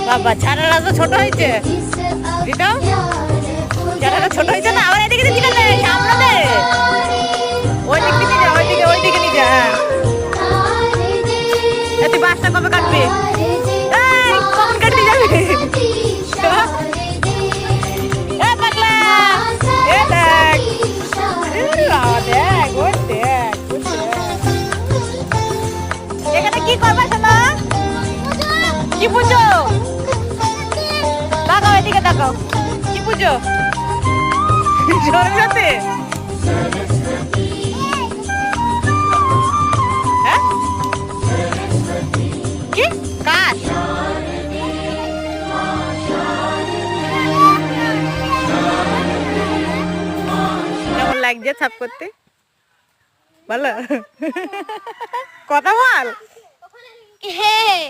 বাবা চারাটা তো ছোট হয়েছে, দিদাও চারাটা ছোট হয়েছে না। আবার এদিকে দিকে নে, সামনে দে, ওই দিকে নিয়ে যা, ওই দিকে নিয়ে যা। হ্যাঁ তুই বাসটা কবে কাটবি? এই কখন কাটতে যাবি? পাগলা এ দেখ, দেখ ওই দেখ, এখানে কি করবে শোনা? কি পুজো? তাকাও এদিকে তাকাও, কি পুজো? সরস্বতী? হ্যাঁ কি কাজ? কেমন লাগছে ছাপ করতে? ভালো কথা বল। হ্যাঁ